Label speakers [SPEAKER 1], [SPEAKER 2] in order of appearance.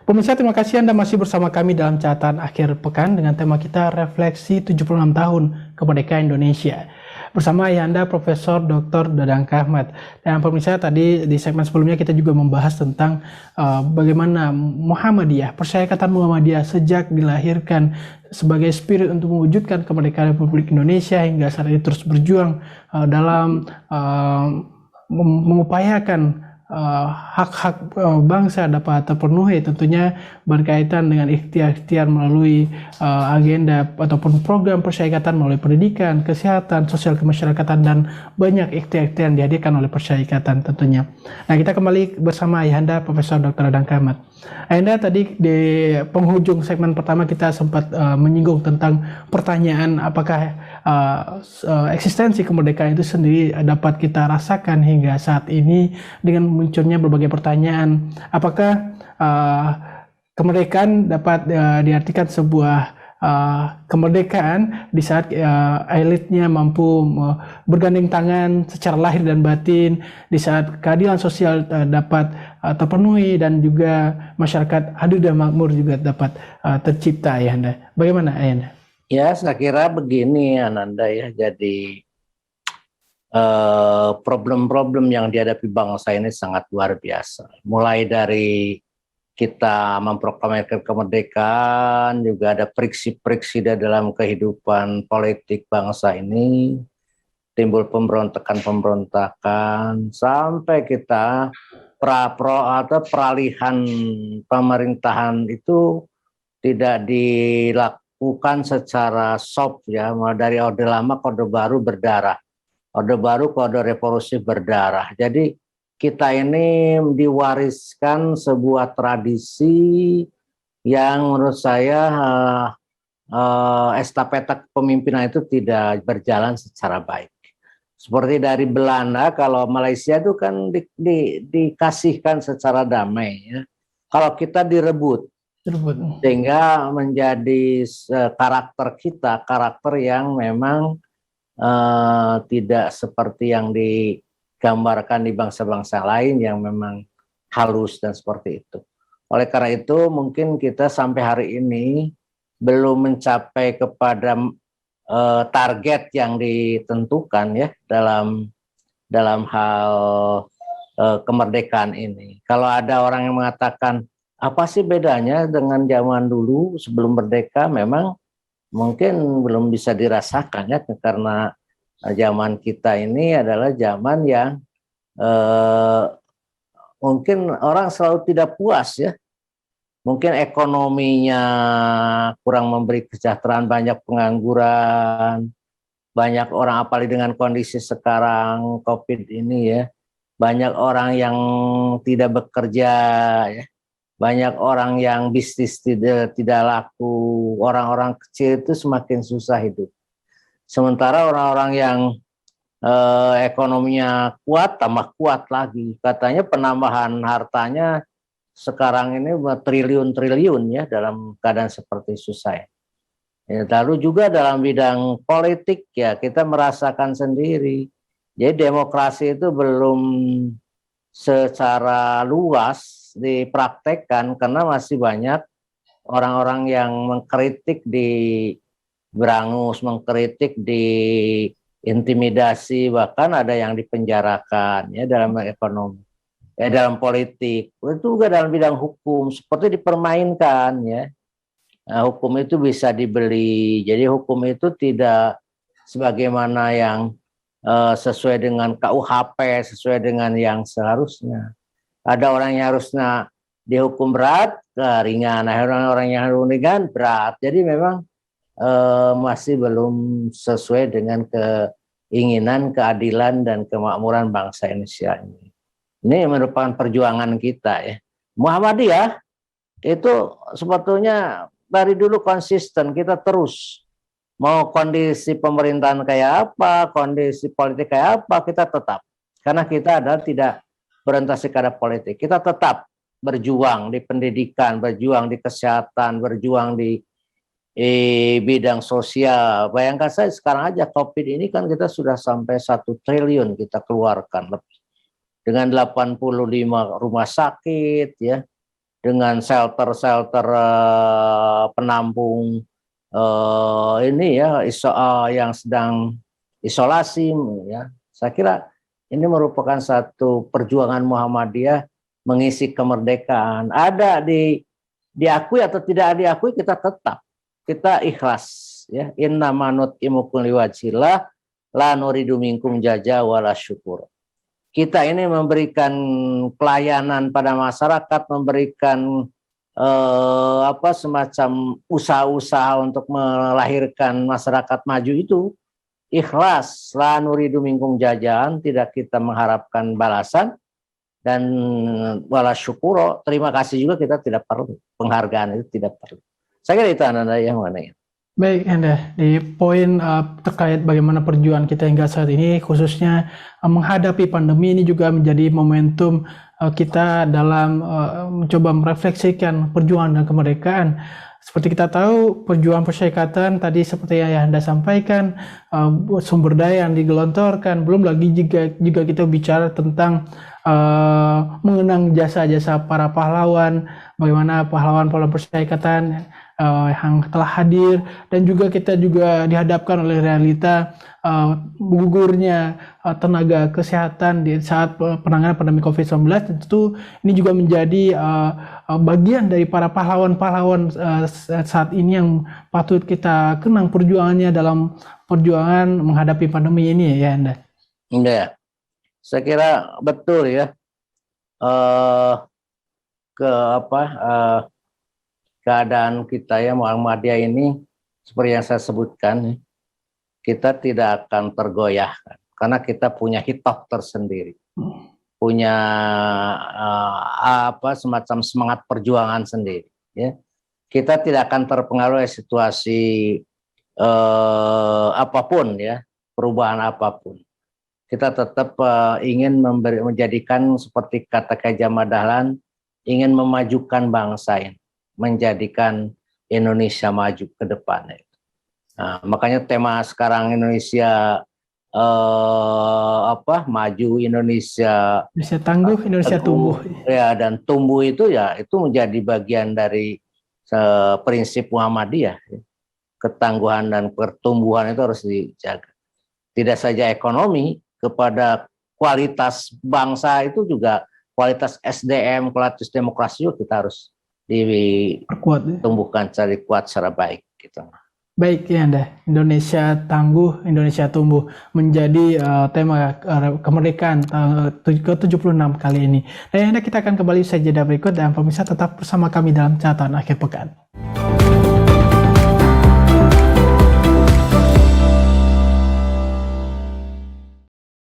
[SPEAKER 1] Pemirsa, terima kasih Anda masih bersama kami dalam catatan akhir pekan dengan tema kita Refleksi 76 tahun Kemerdekaan Indonesia. Bersama Ayahanda Profesor Dr. Dadang Kahmat. Dan pemirsa, tadi di segmen sebelumnya kita juga membahas tentang bagaimana Muhammadiyah, persyaratan Muhammadiyah sejak dilahirkan sebagai spirit untuk mewujudkan kemerdekaan Republik Indonesia hingga saat ini terus berjuang dalam mengupayakan hak-hak bangsa dapat terpenuhi, tentunya berkaitan dengan ikhtiar-ikhtiar melalui agenda ataupun program persyarikatan melalui pendidikan, kesehatan, sosial kemasyarakatan, dan banyak ikhtiar-ikhtiar yang dihadirkan oleh persyarikatan tentunya. Nah, kita kembali bersama Ayahanda Profesor Dr. Dadang Kahmat. Ayahanda, tadi di penghujung segmen pertama kita sempat menyinggung tentang pertanyaan apakah eksistensi kemerdekaan itu sendiri dapat kita rasakan hingga saat ini dengan munculnya berbagai pertanyaan. Apakah kemerdekaan dapat diartikan sebuah kemerdekaan di saat elitnya mampu bergandeng tangan secara lahir dan batin, di saat keadilan sosial dapat terpenuhi dan juga masyarakat adil dan makmur juga dapat tercipta, Ayahanda. Bagaimana, Ayahanda?
[SPEAKER 2] Ya, saya kira begini, Ananda ya. Jadi problem-problem yang dihadapi bangsa ini sangat luar biasa. Mulai dari kita memproklamirkan kemerdekaan, juga ada friksi-friksi dalam kehidupan politik bangsa ini, timbul pemberontakan-pemberontakan, sampai kita peralihan pemerintahan itu tidak dilakukan secara soft ya, dari Orde Lama ke Orde Baru berdarah. Orde Baru ke Orde Revolusi berdarah. Jadi kita ini diwariskan sebuah tradisi yang menurut saya estafeta kepemimpinan itu tidak berjalan secara baik. Seperti dari Belanda, kalau Malaysia itu kan dikasihkan secara damai ya. Kalau kita direbut, sehingga menjadi karakter kita, karakter yang memang tidak seperti yang digambarkan di bangsa-bangsa lain yang memang halus dan seperti itu. Oleh karena itu mungkin kita sampai hari ini belum mencapai kepada target yang ditentukan ya dalam hal kemerdekaan ini. Kalau ada orang yang mengatakan apa sih bedanya dengan zaman dulu sebelum merdeka, memang mungkin belum bisa dirasakan ya, karena zaman kita ini adalah zaman yang mungkin orang selalu tidak puas ya. Mungkin ekonominya kurang memberi kesejahteraan, banyak pengangguran, banyak orang, apalagi dengan kondisi sekarang COVID ini ya, banyak orang yang tidak bekerja ya. Banyak orang yang bisnis tidak laku, orang-orang kecil itu semakin susah hidup. Sementara orang-orang yang ekonominya kuat, tambah kuat lagi. Katanya penambahan hartanya sekarang ini triliun-triliun ya dalam keadaan seperti susah. Ya, lalu juga dalam bidang politik ya kita merasakan sendiri. Jadi demokrasi itu belum secara luas dipraktekkan karena masih banyak orang-orang yang mengkritik di berangus, mengkritik di intimidasi, bahkan ada yang dipenjarakan ya dalam ekonomi, ya dalam politik, itu juga dalam bidang hukum seperti dipermainkan ya. Nah, hukum itu bisa dibeli, jadi hukum itu tidak sebagaimana yang sesuai dengan KUHP, sesuai dengan yang seharusnya. Ada orang yang harusnya dihukum berat, ringan. Ada orang-orang yang harus ringan, berat. Jadi memang masih belum sesuai dengan keinginan, keadilan, dan kemakmuran bangsa Indonesia ini. Ini merupakan perjuangan kita ya. Muhammadiyah itu sebetulnya dari dulu konsisten, kita terus. Mau kondisi pemerintahan kayak apa, kondisi politik kayak apa, kita tetap. Karena kita adalah tidak berorientasi pada politik. Kita tetap berjuang di pendidikan, berjuang di kesehatan, berjuang di bidang sosial. Bayangkan saya sekarang aja COVID ini kan kita sudah sampai 1 triliun kita keluarkan lebih. Dengan 85 rumah sakit ya. dengan shelter-shelter penampung ini ya yang sedang isolasi ya. Saya kira ini merupakan satu perjuangan Muhammadiyah mengisi kemerdekaan. Ada diakui atau tidak diakui, kita ikhlas ya. Inna manut imukun liwajillah la nuridu minkum jaza wala syukur. Kita ini memberikan pelayanan pada masyarakat, memberikan semacam usaha-usaha untuk melahirkan masyarakat maju itu ikhlas, la nuridu minkum jazaan, tidak kita mengharapkan balasan, dan wala syukur, terima kasih juga kita tidak perlu, penghargaan itu tidak perlu. Saya kira itu Anda yang mana ya.
[SPEAKER 1] Baik, Anda, di poin terkait bagaimana perjuangan kita hingga saat ini, khususnya menghadapi pandemi ini juga menjadi momentum kita dalam mencoba merefleksikan perjuangan dan kemerdekaan. Seperti kita tahu, perjuangan persyarikatan tadi seperti yang Anda sampaikan, sumber daya yang digelontorkan, belum lagi juga kita bicara tentang mengenang jasa-jasa para pahlawan, bagaimana pahlawan-pahlawan persyarikatan yang telah hadir, dan juga kita dihadapkan oleh realita gugurnya tenaga kesehatan di saat penanganan pandemi COVID-19. Tentu ini juga menjadi bagian dari para pahlawan-pahlawan saat ini yang patut kita kenang perjuangannya dalam perjuangan menghadapi pandemi ini ya Anda.
[SPEAKER 2] Ya, saya kira betul ya. Keadaan kita ya Muhammadiyah ini seperti yang saya sebutkan, kita tidak akan tergoyahkan karena kita punya hitoh tersendiri, punya semacam semangat perjuangan sendiri. Ya, kita tidak akan terpengaruh oleh situasi apapun ya, perubahan apapun. Kita tetap ingin menjadikan seperti kata K. Jamal Dahlan, ingin memajukan bangsa ini, menjadikan Indonesia maju ke depan. Nah, makanya tema sekarang Indonesia maju, Indonesia
[SPEAKER 1] tangguh, Indonesia tumbuh.
[SPEAKER 2] Ya, dan tumbuh itu ya itu menjadi bagian dari prinsip Muhammadiyah. Ketangguhan dan pertumbuhan itu harus dijaga. Tidak saja ekonomi, kepada kualitas bangsa itu juga kualitas SDM, kualitas demokrasi juga kita harus ditumbuhkan cari kuat secara baik gitu.
[SPEAKER 1] Baik ya Anda, Indonesia tangguh, Indonesia tumbuh menjadi tema kemerdekaan ke-76 kali ini. Dan Anda, kita akan kembali usai jeda berikut, dan pemirsa tetap bersama kami dalam catatan akhir pekan.